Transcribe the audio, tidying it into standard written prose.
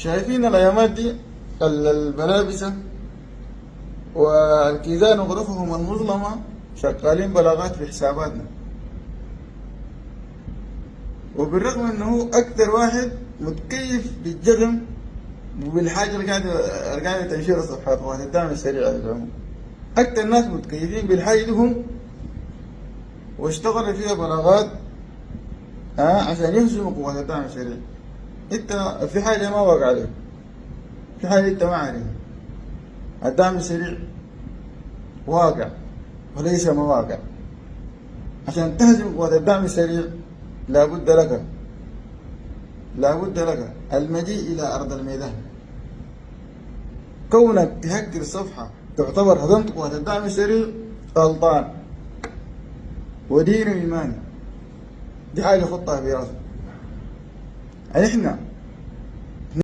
شايفين الأيامات دي الملابسة والكيزان وغرفهم المظلمة شغالين بلاغات في حساباتنا، وبالرغم انه هو اكثر واحد متكيف بالجغم وبالحاجه اللي قاعده تنشر صفحات قوات الدعم السريع على العموم. اكثر ناس متكيفين بالحاجه دي هم، واشتغلوا فيها بلاغات عشان يهزموا قوات الدعم السريع. انت في حاجه ما واقع عليك، في حاجه انت ما عارفها. الدعم السريع واقع وليس مواقع. عشان تهزم قوات الدعم السريع لابد لك المجيء إلى أرض الميدان. كونك تهكر الصفحة تعتبر هزمت قوات الدعم السريع غلطان ودين إيماني. دي حاجة خطها في راسك. احنا